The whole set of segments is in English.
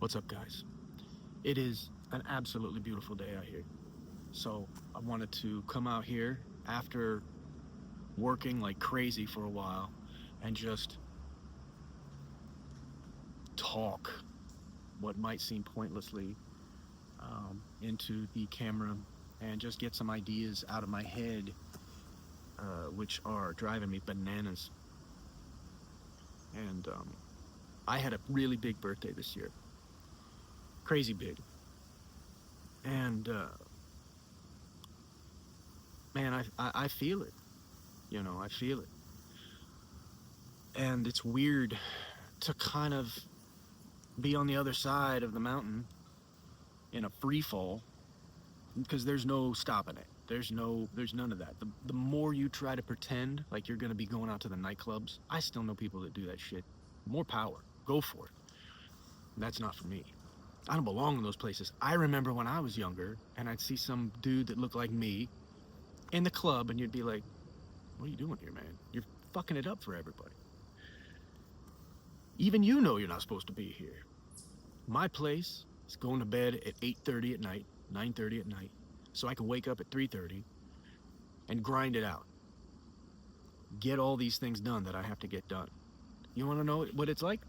What's up, guys? It is an absolutely beautiful day out here. So I wanted to come out here after working like crazy for a while and just talk what might seem pointlessly into the camera and just get some ideas out of my head, which are driving me bananas. And I had a really big birthday this year, crazy big. And man, I feel it. I feel it. And it's weird to kind of be on the other side of the mountain in a free fall because there's no stopping it. There's none of that. The more you try to pretend like you're going to be going out to the nightclubs, I still know people that do that shit. More power. Go for it. That's not for me. I don't belong in those places. I remember when I was younger and I'd see some dude that looked like me in the club and you'd be like, what are you doing here, man? You're fucking it up for everybody. Even you know you're not supposed to be here. My place is going to bed at 8:30 at night, 9:30 at night, so I can wake up at 3:30 and grind it out. Get all these things done that I have to get done. You want to know what it's like?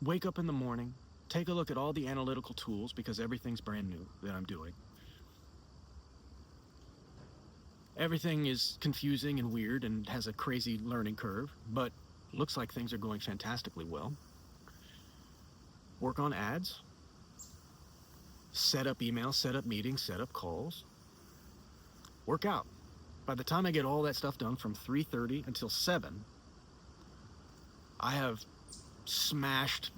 Wake up in the morning, take a look at all the analytical tools because everything's brand new that I'm doing. Everything is confusing and weird and has a crazy learning curve, but looks like things are going fantastically well. Work on ads, set up emails, set up meetings, set up calls, work out. By the time I get all that stuff done from 3:30 until 7, I have smashed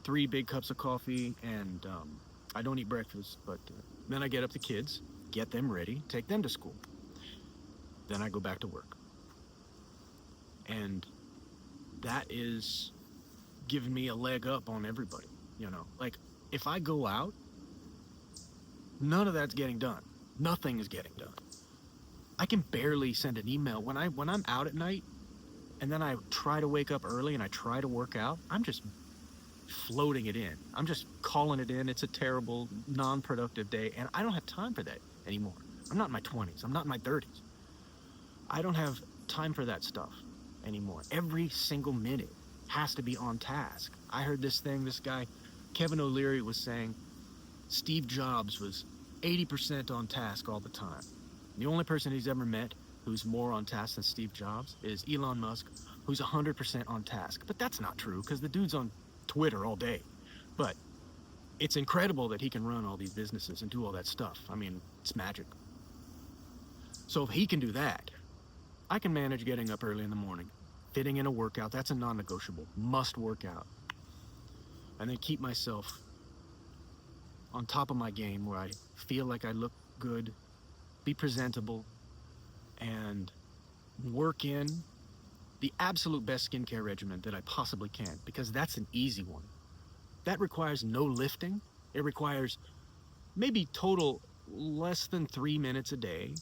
3 big cups of coffee and I don't eat breakfast, but then I get up the kids, get them ready, take them to school. Then I go back to work. And that is giving me a leg up on everybody, Like, if I go out, none of that's getting done. Nothing is getting done. I can barely send an email. When I'm out at night, and then I try to wake up early and I try to work out, I'm just floating it in. I'm just calling it in. It's a terrible, non-productive day, and I don't have time for that anymore. I'm not in my 20s. I'm not in my 30s. I don't have time for that stuff anymore. Every single minute has to be on task. I heard this guy, Kevin O'Leary, was saying Steve Jobs was 80% on task all the time. The only person he's ever met who's more on task than Steve Jobs is Elon Musk, who's 100% on task. But that's not true because the dude's on Twitter all day. But it's incredible that he can run all these businesses and do all that stuff. I mean, it's magic. So if he can do that, I can manage getting up early in the morning, fitting in a workout. That's a non-negotiable. Must work out. And then keep myself on top of my game where I feel like I look good, be presentable, and work in the absolute best skincare regimen that I possibly can, because that's an easy one. That requires no lifting. It requires maybe total less than 3 minutes a day,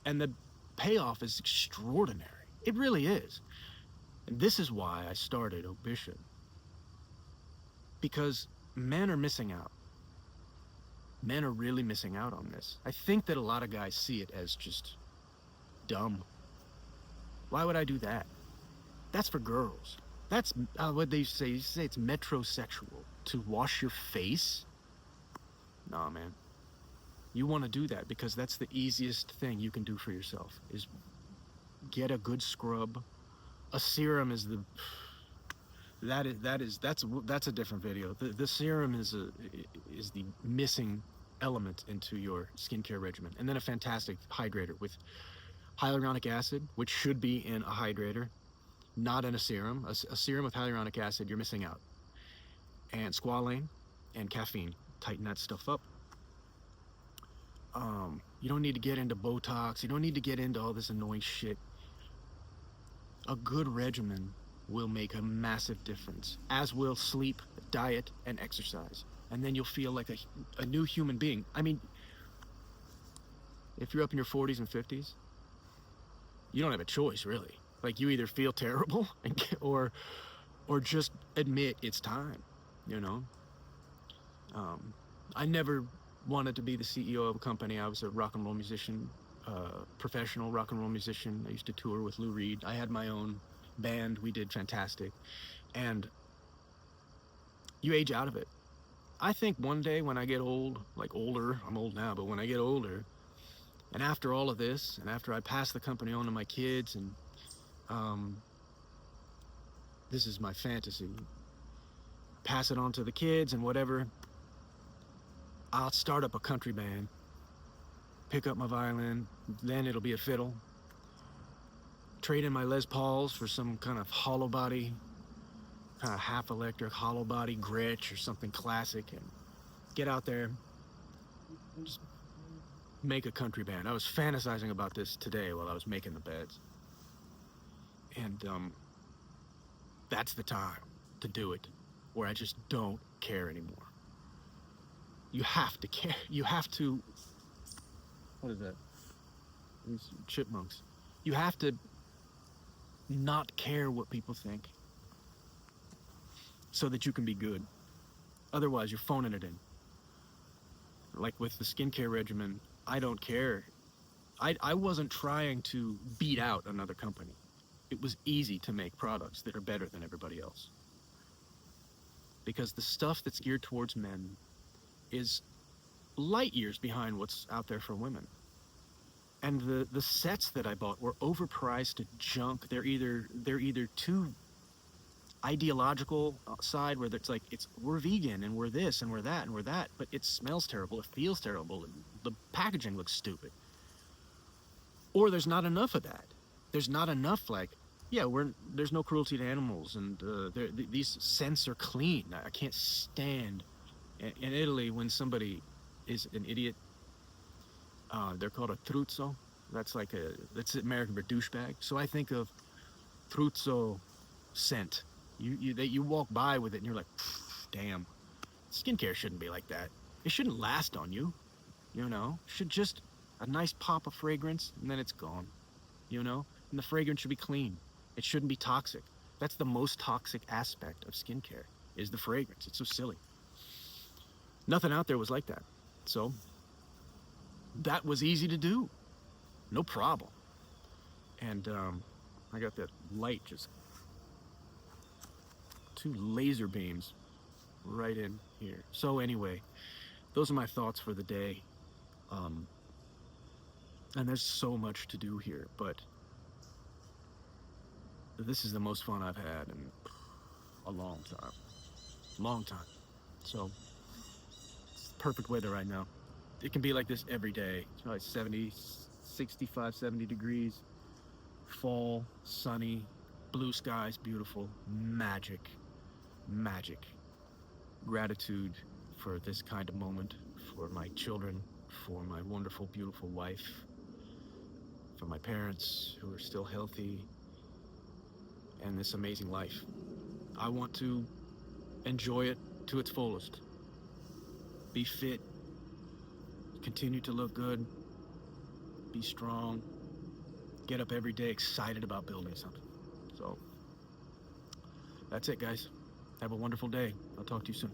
and the payoff is extraordinary. It really is. And this is why I started Obisha. Because men are missing out. Men are really missing out on this. I think that a lot of guys see it as just dumb. Why would I do that? That's for girls. That's what they say. You say it's metrosexual. To wash your face? Nah, man. You want to do that because that's the easiest thing you can do for yourself, is get a good scrub. A serum is that's a different video. The serum is the missing element into your skincare regimen. And then a fantastic hydrator with hyaluronic acid, which should be in a hydrator, not in a serum. A serum with hyaluronic acid, you're missing out. And squalane and caffeine, tighten that stuff up. You don't need to get into Botox. You don't need to get into all this annoying shit. A good regimen will make a massive difference, as will sleep, diet, and exercise. And then you'll feel like a new human being. I mean, if you're up in your 40s and 50s, you don't have a choice, really. Like, you either feel terrible or or just admit it's time, you know? Um, I never wanted to be the CEO of a company. I was a rock and roll musician, professional rock and roll musician. I used to tour with Lou Reed. I had my own band. We did fantastic. And you age out of it. I think one day when I get old, like older, I'm old now, but when I get older, and after all of this, and after I pass the company on to my kids, and um, this is my fantasy, pass it on to the kids and whatever, I'll start up a country band, pick up my violin, then it'll be a fiddle, trade in my Les Pauls for some kind of hollow body, kind of half electric hollow body Gretsch or something classic, and get out there, just make a country band. I was fantasizing about this today while I was making the beds. And that's the time to do it, where I just don't care anymore. You have to care. You have to. What is that? These chipmunks. You have to not care what people think so that you can be good. Otherwise, you're phoning it in. Like with the skincare regimen, I don't care. I wasn't trying to beat out another company. It was easy to make products that are better than everybody else. Because the stuff that's geared towards men is light years behind what's out there for women. And the sets that I bought were overpriced junk. They're either too ideological side where it's like we're vegan and we're this and we're that and we're that, but it smells terrible, it feels terrible, and the packaging looks stupid. Or there's not enough of that. There's not enough like, yeah, there's no cruelty to animals, and these scents are clean. I can't stand in Italy when somebody is an idiot. They're called a truzzo. That's American for douchebag. So I think of truzzo scent. You walk by with it and you're like, damn. Skincare shouldn't be like that. It shouldn't last on you. You know, it should just a nice pop of fragrance and then it's gone. You know, and the fragrance should be clean. It shouldn't be toxic. That's the most toxic aspect of skincare is the fragrance. It's so silly. Nothing out there was like that. So that was easy to do. No problem. And I got that light, just 2 laser beams right in here. So anyway, those are my thoughts for the day. And there's so much to do here, but this is the most fun I've had in a long time. Long time. So it's perfect weather right now. It can be like this every day. It's probably 70, 65, 70 degrees. Fall, sunny, blue skies, beautiful, magic. Gratitude for this kind of moment, for my children, for my wonderful, beautiful wife, for my parents who are still healthy, and this amazing life. I want to enjoy it to its fullest. Be fit, continue to look good, be strong, get up every day excited about building something. So that's it, guys. Have a wonderful day. I'll talk to you soon.